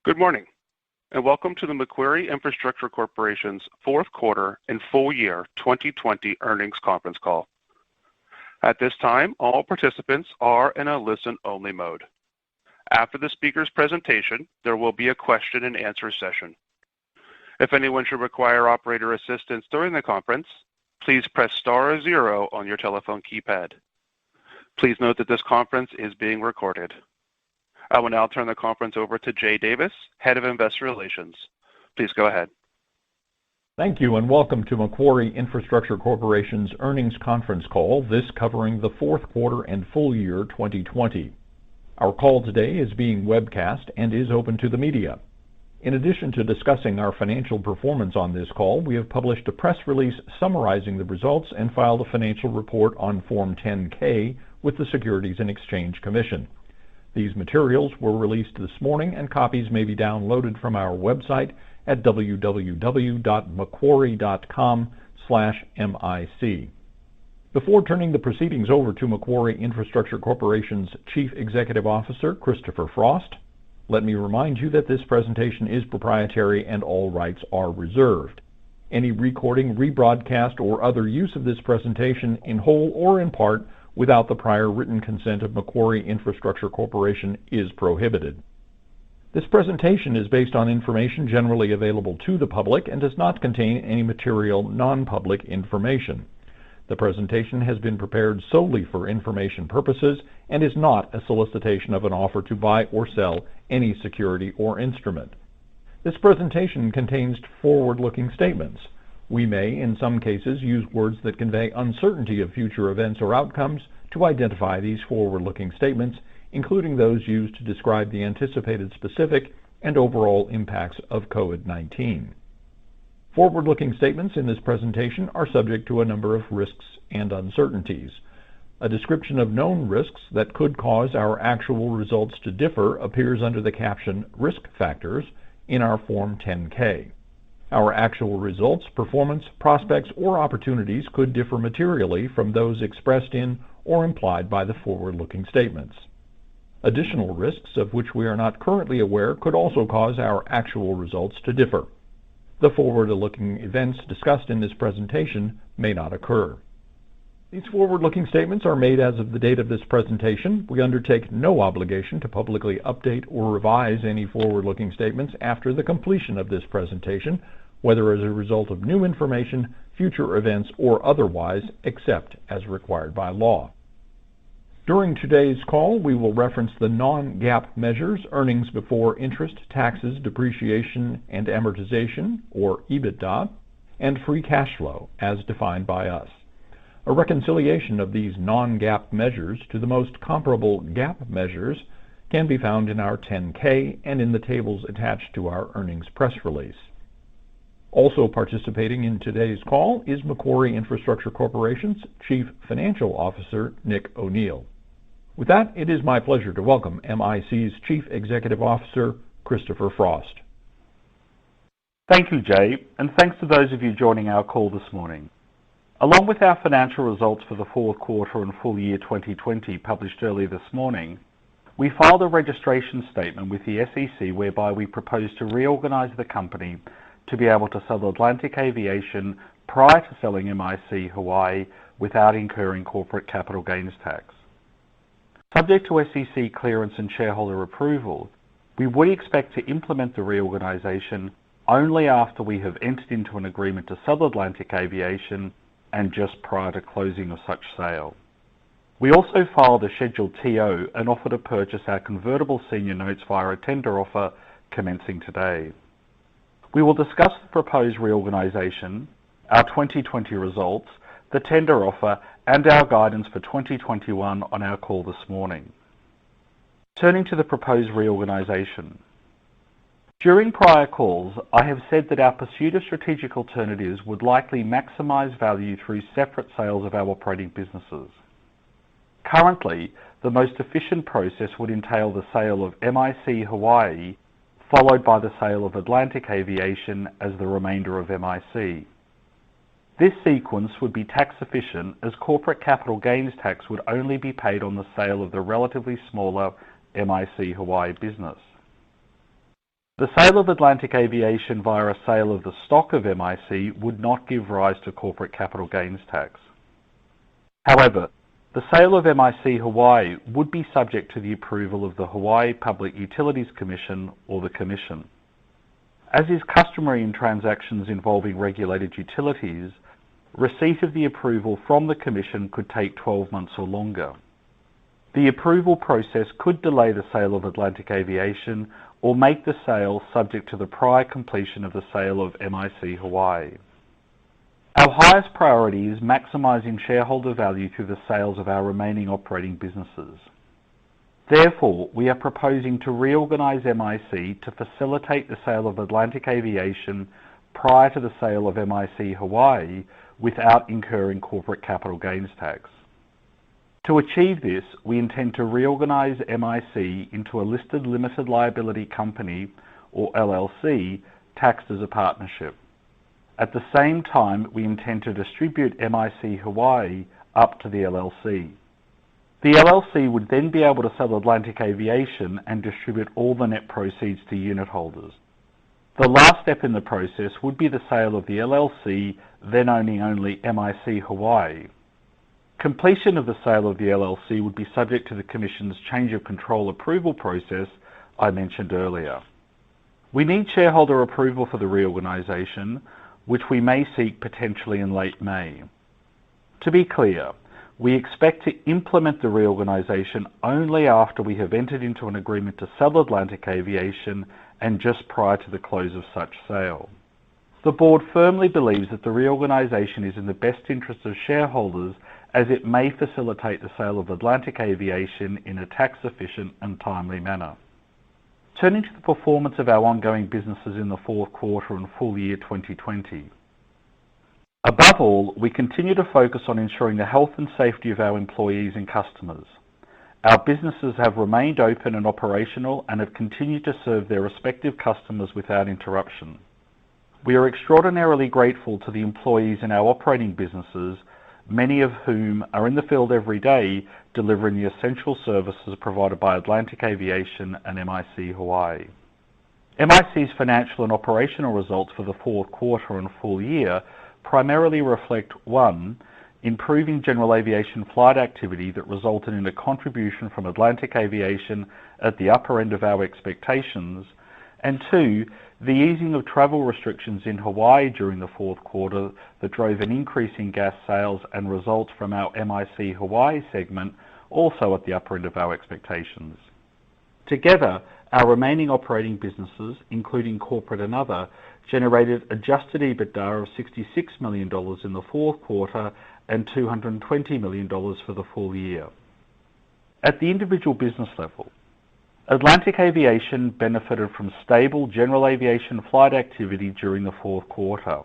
Good morning, and welcome to the Macquarie Infrastructure Corporation's fourth quarter and full year 2020 earnings conference call. At this time, all participants are in a listen-only mode. After the speaker's presentation, there will be a question and answer session. If anyone should require operator assistance during the conference, please press star 0 on your telephone keypad. Please note that this conference is being recorded. I will now turn the conference over to Jay Davis, Head of Investor Relations. Please go ahead. Thank you, and welcome to Macquarie Infrastructure Corporation's earnings conference call, this covering the fourth quarter and full year 2020. Our call today is being webcast and is open to the media. In addition to discussing our financial performance on this call, we have published a press release summarizing the results and filed a financial report on Form 10-K with the Securities and Exchange Commission. These materials were released this morning, and copies may be downloaded from our website at www.macquarie.com/MIC. Before turning the proceedings over to Macquarie Infrastructure Corporation's Chief Executive Officer, Christopher Frost, let me remind you that this presentation is proprietary and all rights are reserved. Any recording, rebroadcast, or other use of this presentation in whole or in part without the prior written consent of Macquarie Infrastructure Corporation is prohibited. This presentation is based on information generally available to the public and does not contain any material non-public information. The presentation has been prepared solely for information purposes and is not a solicitation of an offer to buy or sell any security or instrument. This presentation contains forward-looking statements. We may, in some cases, use words that convey uncertainty of future events or outcomes to identify these forward-looking statements, including those used to describe the anticipated specific and overall impacts of COVID-19. Forward-looking statements in this presentation are subject to a number of risks and uncertainties. A description of known risks that could cause our actual results to differ appears under the caption Risk Factors in our Form 10-K. Our actual results, performance, prospects, or opportunities could differ materially from those expressed in or implied by the forward-looking statements. Additional risks of which we are not currently aware could also cause our actual results to differ. The forward-looking events discussed in this presentation may not occur. These forward-looking statements are made as of the date of this presentation. We undertake no obligation to publicly update or revise any forward-looking statements after the completion of this presentation, whether as a result of new information, future events, or otherwise, except as required by law. During today's call, we will reference the non-GAAP measures, earnings before interest, taxes, depreciation, and amortization, or EBITDA, and free cash flow, as defined by us. A reconciliation of these non-GAAP measures to the most comparable GAAP measures can be found in our 10-K and in the tables attached to our earnings press release. Also participating in today's call is Macquarie Infrastructure Corporation's Chief Financial Officer, Nick O'Neill. With that, it is my pleasure to welcome MIC's Chief Executive Officer, Christopher Frost. Thank you, Jay, and thanks to those of you joining our call this morning. Along with our financial results for the fourth quarter and full year 2020 published earlier this morning, we filed a registration statement with the SEC whereby we propose to reorganize the company to be able to sell Atlantic Aviation prior to selling MIC Hawaii without incurring corporate capital gains tax. Subject to SEC clearance and shareholder approval, we would expect to implement the reorganization only after we have entered into an agreement to sell Atlantic Aviation and just prior to closing of such sale. We also filed a Schedule TO and offer to purchase our convertible senior notes via a tender offer commencing today. We will discuss the proposed reorganization, our 2020 results, the tender offer, and our guidance for 2021 on our call this morning. Turning to the proposed reorganization. During prior calls, I have said that our pursuit of strategic alternatives would likely maximize value through separate sales of our operating businesses. Currently, the most efficient process would entail the sale of MIC Hawaii, followed by the sale of Atlantic Aviation as the remainder of MIC. This sequence would be tax efficient as corporate capital gains tax would only be paid on the sale of the relatively smaller MIC Hawaii business. The sale of Atlantic Aviation via a sale of the stock of MIC would not give rise to corporate capital gains tax. However, the sale of MIC Hawaii would be subject to the approval of the Hawaii Public Utilities Commission or the Commission. As is customary in transactions involving regulated utilities, receipt of the approval from the Commission could take 12 months or longer. The approval process could delay the sale of Atlantic Aviation or make the sale subject to the prior completion of the sale of MIC Hawaii. Our highest priority is maximising shareholder value through the sales of our remaining operating businesses. Therefore, we are proposing to reorganise MIC to facilitate the sale of Atlantic Aviation prior to the sale of MIC Hawaii without incurring corporate capital gains tax. To achieve this, we intend to reorganise MIC into a listed limited liability company, or LLC, taxed as a partnership. At the same time, we intend to distribute MIC Hawaii up to the LLC. The LLC would then be able to sell Atlantic Aviation and distribute all the net proceeds to unit holders. The last step in the process would be the sale of the LLC, then owning only MIC Hawaii. Completion of the sale of the LLC would be subject to the Commission's change of control approval process I mentioned earlier. We need shareholder approval for the reorganisation, which we may seek potentially in late May. To be clear, we expect to implement the reorganisation only after we have entered into an agreement to sell Atlantic Aviation and just prior to the close of such sale. The Board firmly believes that the reorganisation is in the best interest of shareholders, as it may facilitate the sale of Atlantic Aviation in a tax-efficient and timely manner. Turning to the performance of our ongoing businesses in the fourth quarter and full year 2020. Above all, we continue to focus on ensuring the health and safety of our employees and customers. Our businesses have remained open and operational and have continued to serve their respective customers without interruption. We are extraordinarily grateful to the employees in our operating businesses, many of whom are in the field every day delivering the essential services provided by Atlantic Aviation and MIC Hawaii. MIC's financial and operational results for the fourth quarter and full year primarily reflect 1. Improving general aviation flight activity that resulted in a contribution from Atlantic Aviation at the upper end of our expectations, and 2. The easing of travel restrictions in Hawaii during the fourth quarter that drove an increase in gas sales and results from our MIC Hawaii segment also at the upper end of our expectations. Together, our remaining operating businesses, including corporate and other, generated adjusted EBITDA of $66 million in the fourth quarter and $220 million for the full year. At the individual business level, Atlantic Aviation benefited from stable general aviation flight activity during the fourth quarter.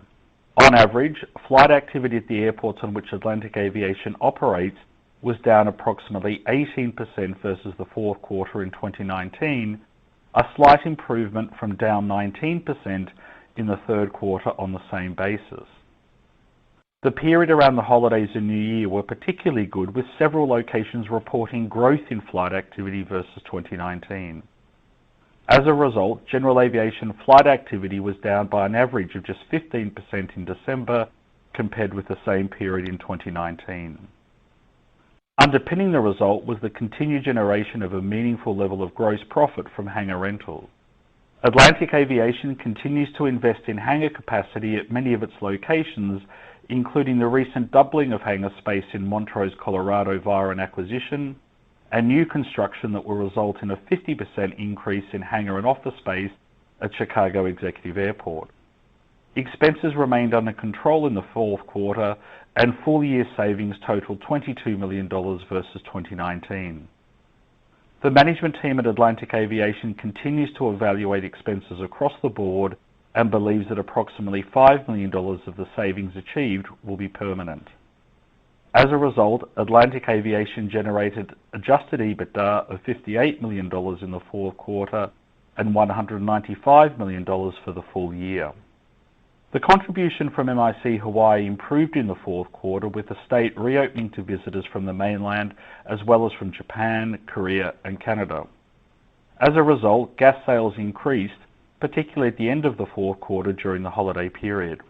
On average, flight activity at the airports on which Atlantic Aviation operates was down approximately 18% versus the fourth quarter in 2019, a slight improvement from down 19% in the third quarter on the same basis. The period around the holidays and New Year were particularly good, with several locations reporting growth in flight activity versus 2019. As a result, general aviation flight activity was down by an average of just 15% in December compared with the same period in 2019. Underpinning the result was the continued generation of a meaningful level of gross profit from hangar rentals. Atlantic Aviation continues to invest in hangar capacity at many of its locations, including the recent doubling of hangar space in Montrose, Colorado via an acquisition, and new construction that will result in a 50% increase in hangar and office space at Chicago Executive Airport. Expenses remained under control in the fourth quarter, and full-year savings totaled $22 million versus 2019. The management team at Atlantic Aviation continues to evaluate expenses across the board and believes that approximately $5 million of the savings achieved will be permanent. As a result, Atlantic Aviation generated adjusted EBITDA of $58 million in the fourth quarter and $195 million for the full year. The contribution from MIC Hawaii improved in the fourth quarter, with the state reopening to visitors from the mainland as well as from Japan, Korea and Canada. As a result, gas sales increased, particularly at the end of the fourth quarter during the holiday period.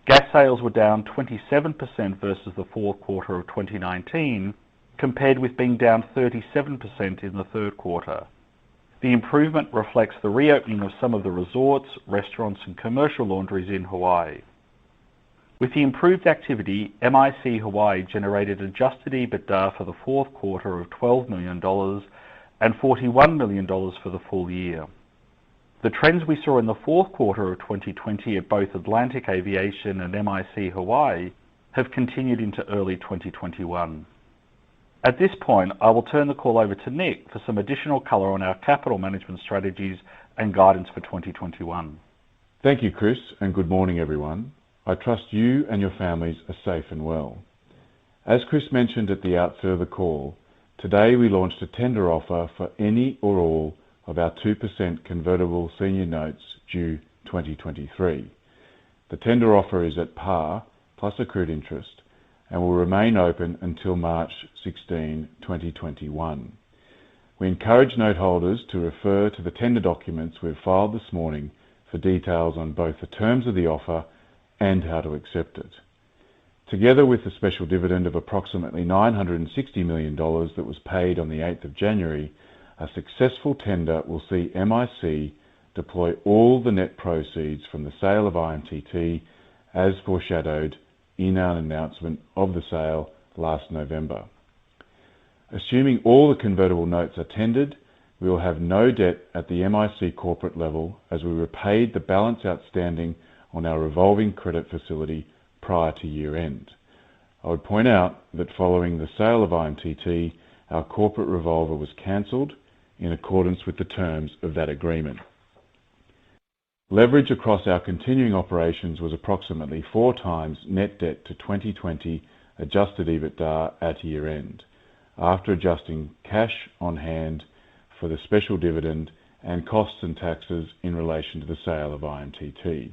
Gas sales were down 27% versus the fourth quarter of 2019, compared with being down 37% in the third quarter. The improvement reflects the reopening of some of the resorts, restaurants, and commercial laundries in Hawaii. With the improved activity, MIC Hawaii generated adjusted EBITDA for the fourth quarter of $12 million and $41 million for the full year. The trends we saw in the fourth quarter of 2020 at both Atlantic Aviation and MIC Hawaii have continued into early 2021. At this point, I will turn the call over to Nick for some additional color on our capital management strategies and guidance for 2021. Thank you, Chris, and good morning, everyone. I trust you and your families are safe and well. As Chris mentioned at the outset of the call, today we launched a tender offer for any or all of our 2% convertible senior notes due 2023. The tender offer is at par plus accrued interest and will remain open until March 16, 2021. We encourage note holders to refer to the tender documents we've filed this morning for details on both the terms of the offer and how to accept it. Together with the special dividend of approximately $960 million that was paid on the 8th of January, a successful tender will see MIC deploy all the net proceeds from the sale of IMTT as foreshadowed in our announcement of the sale last November. Assuming all the convertible notes are tendered, we will have no debt at the MIC corporate level as we repaid the balance outstanding on our revolving credit facility prior to year end. I would point out that following the sale of IMTT, our corporate revolver was cancelled in accordance with the terms of that agreement. Leverage across our continuing operations was approximately 4 times net debt to 2020 adjusted EBITDA at year end, after adjusting cash on hand for the special dividend and costs and taxes in relation to the sale of IMTT.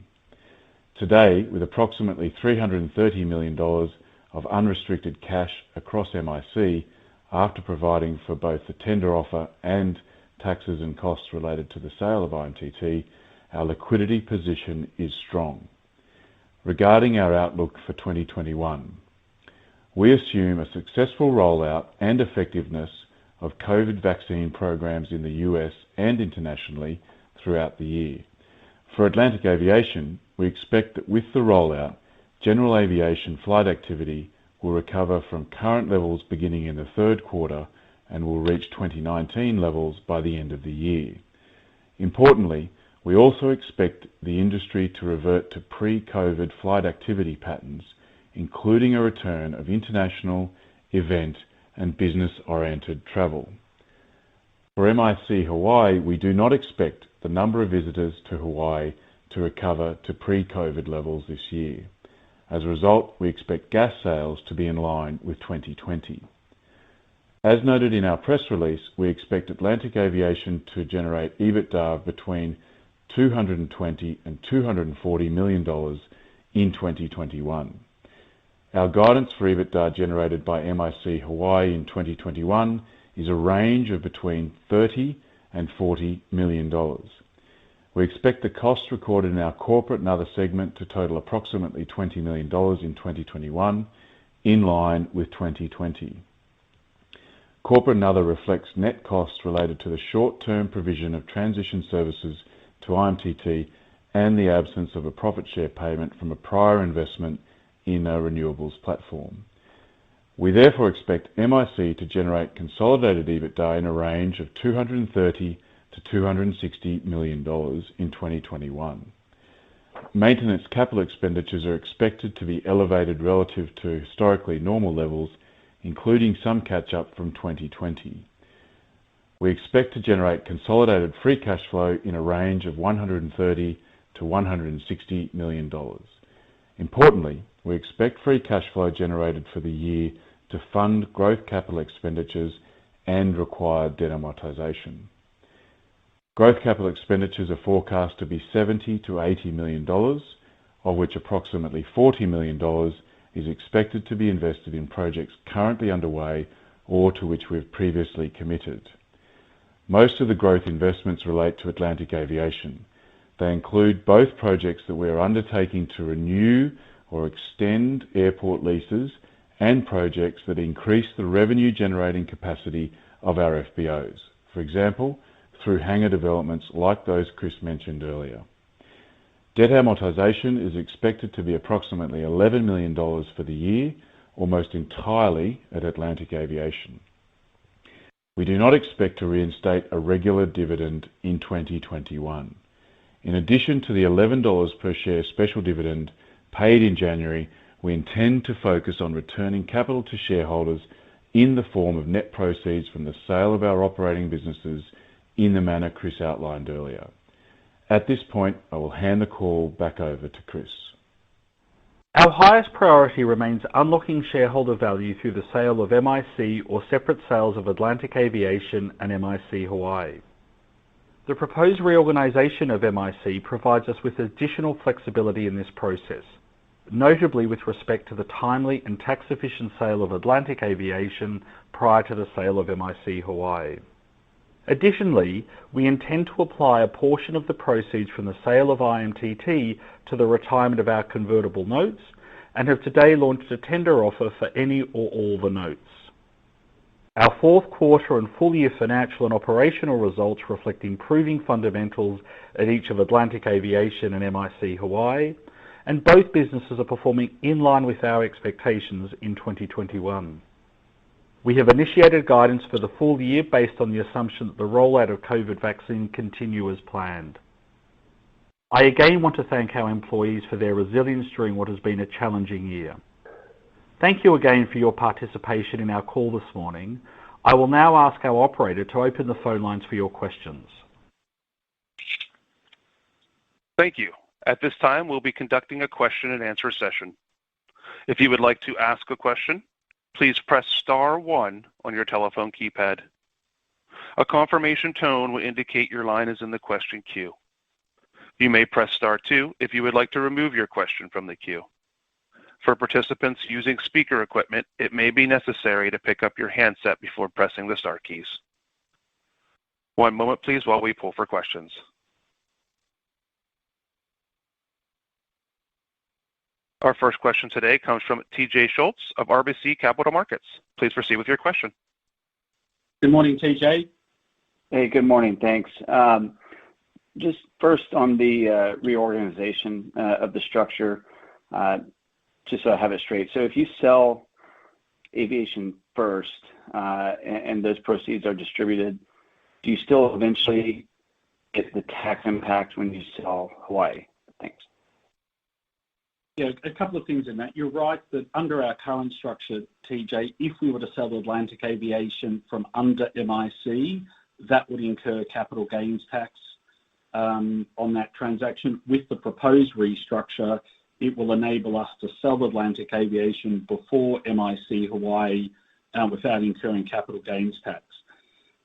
Today, with approximately $330 million of unrestricted cash across MIC, after providing for both the tender offer and taxes and costs related to the sale of IMTT, our liquidity position is strong. Regarding our outlook for 2021, we assume a successful rollout and effectiveness of COVID vaccine programs in the US and internationally throughout the year. For Atlantic Aviation, we expect that with the rollout, general aviation flight activity will recover from current levels beginning in the third quarter and will reach 2019 levels by the end of the year. Importantly, we also expect the industry to revert to pre-COVID flight activity patterns, including a return of international, event, and business-oriented travel. For MIC Hawaii, we do not expect the number of visitors to Hawaii to recover to pre-COVID levels this year. As a result, we expect gas sales to be in line with 2020. As noted in our press release, we expect Atlantic Aviation to generate EBITDA between $220 and $240 million in 2021. Our guidance for EBITDA generated by MIC Hawaii in 2021 is a range of between $30 and $40 million. We expect the costs recorded in our corporate and other segment to total approximately $20 million in 2021, in line with 2020. Corporate and other reflects net costs related to the short-term provision of transition services to IMTT and the absence of a profit share payment from a prior investment in a renewables platform. We therefore expect MIC to generate consolidated EBITDA in a range of $230 to $260 million in 2021. Maintenance capital expenditures are expected to be elevated relative to historically normal levels, including some catch-up from 2020. We expect to generate consolidated free cash flow in a range of $130 to $160 million. Importantly, we expect free cash flow generated for the year to fund growth capital expenditures and required debt amortization. Growth capital expenditures are forecast to be $70 to $80 million, of which approximately $40 million is expected to be invested in projects currently underway or to which we've previously committed. Most of the growth investments relate to Atlantic Aviation, They include both projects that we are undertaking to renew or extend airport leases and projects that increase the revenue-generating capacity of our FBOs, for example, through hangar developments like those Chris mentioned earlier. Debt amortization is expected to be approximately $11 million for the year, almost entirely at Atlantic Aviation. We do not expect to reinstate a regular dividend in 2021. In addition to the $11 per share special dividend paid in January, we intend to focus on returning capital to shareholders in the form of net proceeds from the sale of our operating businesses in the manner Chris outlined earlier. At this point, I will hand the call back over to Chris. Our highest priority remains unlocking shareholder value through the sale of MIC or separate sales of Atlantic Aviation and MIC Hawaii. The proposed reorganization of MIC provides us with additional flexibility in this process, notably with respect to the timely and tax-efficient sale of Atlantic Aviation prior to the sale of MIC Hawaii. Additionally, we intend to apply a portion of the proceeds from the sale of IMTT to the retirement of our convertible notes and have today launched a tender offer for any or all the notes. Our fourth quarter and full year financial and operational results reflect improving fundamentals at each of Atlantic Aviation and MIC Hawaii, and both businesses are performing in line with our expectations in 2021. We have initiated guidance for the full year based on the assumption that the rollout of COVID vaccine continue as planned. I again want to thank our employees for their resilience during what has been a challenging year. Thank you again for your participation in our call this morning. I will now ask our operator to open the phone lines for your questions. Thank you. At this time, we'll be conducting a question and answer session. If you would like to ask a question, please press star 1 on your telephone keypad. A confirmation tone will indicate your line is in the question queue. You may press star 2 if you would like to remove your question from the queue. For participants using speaker equipment, it may be necessary to pick up your handset before pressing the star keys. One moment, please, while we pull for questions. Our first question today comes from TJ Schultz of RBC Capital Markets. Please proceed with your question. Good morning, TJ. Hey, good morning. Thanks. Just first on the reorganization of the structure, just so I have it straight. So if you sell aviation first and those proceeds are distributed, do you still eventually get the tax impact when you sell Hawaii? Thanks. Yeah, a couple of things in that. You're right that under our current structure, TJ, if we were to sell Atlantic Aviation from under MIC, that would incur capital gains tax on that transaction. With the proposed restructure, it will enable us to sell Atlantic Aviation before MIC Hawaii without incurring capital gains tax.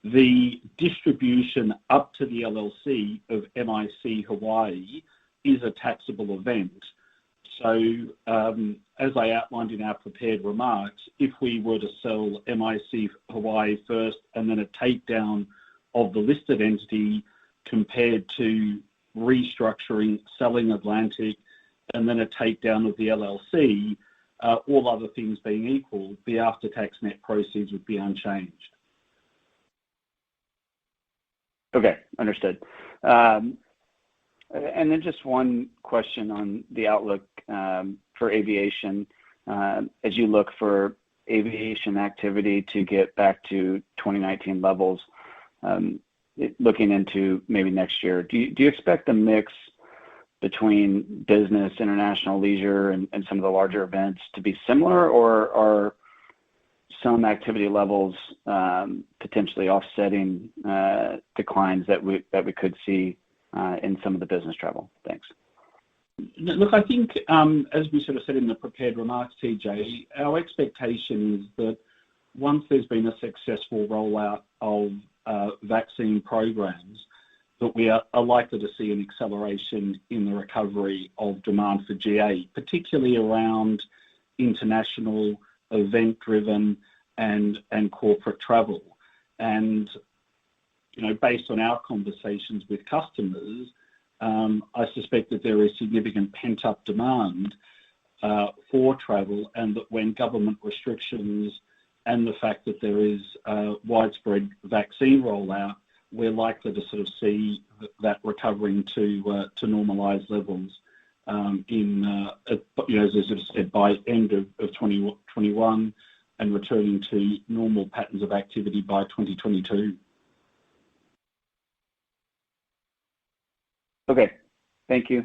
The distribution up to the LLC of MIC Hawaii is a taxable event. So as I outlined in our prepared remarks, if we were to sell MIC Hawaii first and then a takedown of the listed entity compared to restructuring, selling Atlantic, and then a takedown of the LLC, all other things being equal, the after-tax net proceeds would be unchanged. Okay, understood. And then just one question on the outlook for aviation. As you look for aviation activity to get back to 2019 levels, looking into maybe next year, do you expect the mix between business, international, leisure, and some of the larger events to be similar, or are some activity levels potentially offsetting declines that we could see in some of the business travel? Thanks. Look, I think as we sort of said in the prepared remarks, TJ, our expectation is that once there's been a successful rollout of vaccine programs, that we are likely to see an acceleration in the recovery of demand for GA, particularly around international, event-driven, and corporate travel. And, you know, based on our conversations with customers, I suspect that there is significant pent-up demand for travel, and that when government restrictions and the fact that there is widespread vaccine rollout, we're likely to sort of see that recovering to normalised levels as I sort of said, by end of 2021 and returning to normal patterns of activity by 2022. Okay, thank you.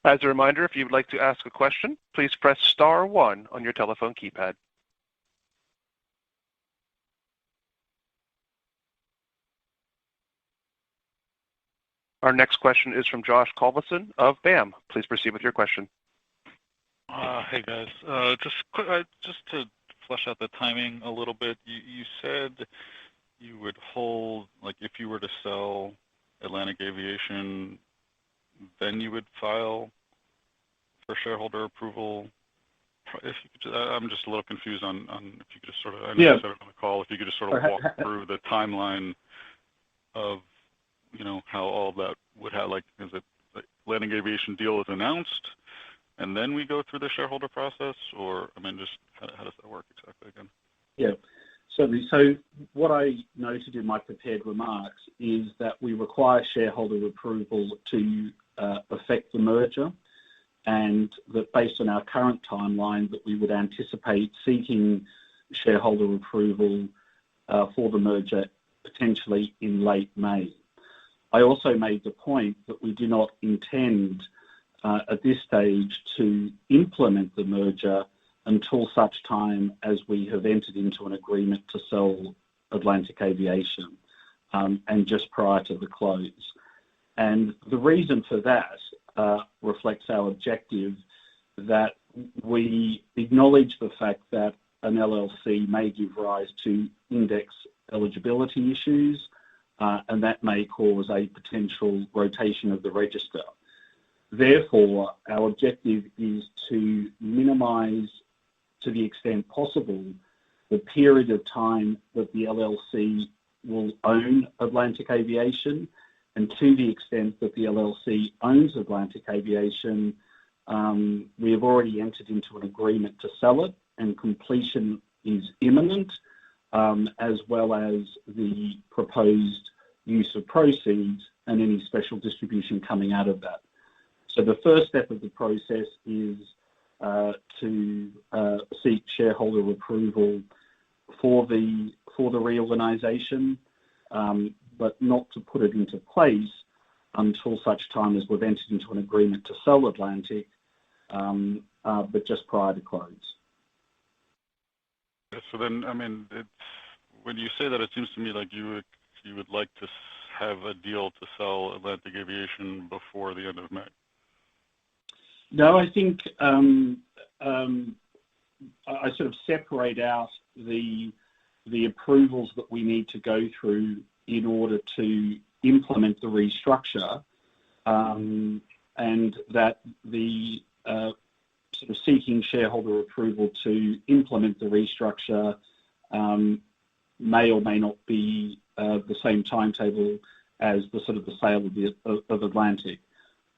As a reminder, if you would like to ask a question, please press star 1 on your telephone keypad. Our next question is from Josh Culberson of BAM. Please proceed with your question. Hey guys, just to flesh out the timing a little bit. You said you would hold, like, if you were to sell Atlantic Aviation, then you would file for shareholder approval. If you could, I'm just a little confused on if you could just sort of, I know you said it on the call, if you could just sort of walk through the timeline of, how all of that would have, like, is it the Atlantic Aviation deal is announced and then we go through the shareholder process, or, just how does that work exactly again? Yeah. Certainly. So what I noted in my prepared remarks is that we require shareholder approval to affect the merger, and that based on our current timeline that we would anticipate seeking shareholder approval for the merger potentially in late May. I also made the point that we do not intend at this stage to implement the merger until such time as we have entered into an agreement to sell Atlantic Aviation, and just prior to the close. And the reason for that reflects our objective that we acknowledge the fact that an LLC may give rise to index eligibility issues, and that may cause a potential rotation of the register. Therefore, our objective is to minimise, to the extent possible, the period of time that the LLC will own Atlantic Aviation, and to the extent that the LLC owns Atlantic Aviation, we have already entered into an agreement to sell it, and completion is imminent, as well as the proposed use of proceeds and any special distribution coming out of that. So the first step of the process is to seek shareholder approval for the reorganisation, but not to put it into place until such time as we've entered into an agreement to sell Atlantic, but just prior to close. So then, when you say that, it seems to me like you would like to have a deal to sell Atlantic Aviation before the end of May. No, I think I sort of separate out the approvals that we need to go through in order to implement the restructure, and that the sort of seeking shareholder approval to implement the restructure may or may not be the same timetable as the sort of the sale of Atlantic.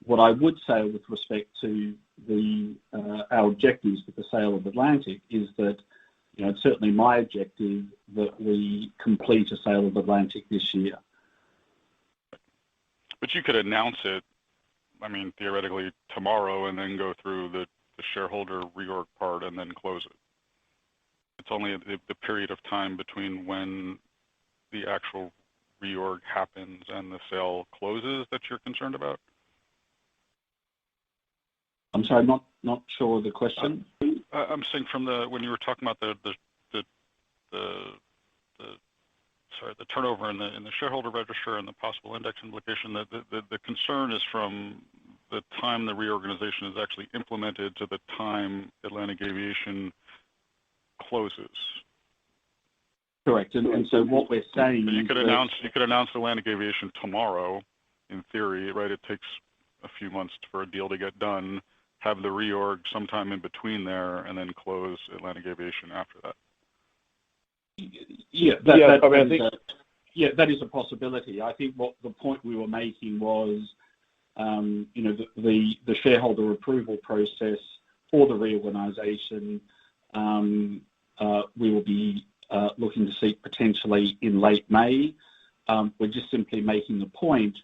What I would say with respect to our objectives with the sale of Atlantic is that, it's certainly my objective that we complete a sale of Atlantic this year. But you could announce it, theoretically tomorrow, and then go through the shareholder reorg part and then close it. It's only the period of time between when the actual reorg happens and the sale closes that you're concerned about? I'm sorry, not sure of the question. I'm saying when you were talking about the turnover in the shareholder register and the possible index implication, the concern is from the time the reorganization is actually implemented to the time Atlantic Aviation closes. Correct. And so what we're saying you could announce Atlantic Aviation tomorrow, in theory, right? It takes a few months for a deal to get done. Have the reorg sometime in between there, and then close Atlantic Aviation after that. Yeah, Yeah, that is a possibility. I think what the point we were making was, the shareholder approval process for the reorganisation, we will be looking to seek potentially in late May. We're just simply making the point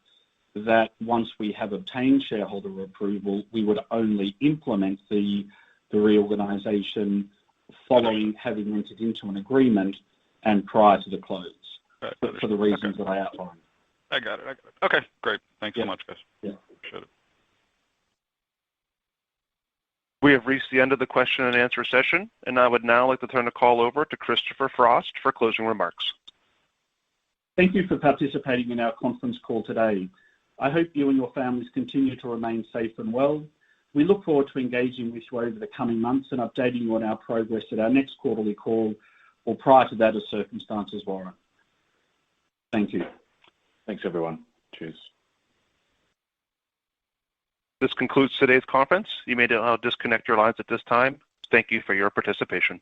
that once we have obtained shareholder approval, we would only implement the reorganisation following having entered into an agreement and prior to the close, for the reasons that I outlined. I got it. Okay, great. Thanks so much, guys. Yeah. Appreciate it. We have reached the end of the question and answer session, and I would now like to turn the call over to Christopher Frost for closing remarks. Thank you for participating in our conference call today. I hope you and your families continue to remain safe and well. We look forward to engaging with you over the coming months and updating you on our progress at our next quarterly call or prior to that as circumstances warrant. Thank you. Thanks, everyone. Cheers. This concludes today's conference. You may now disconnect your lines at this time. Thank you for your participation.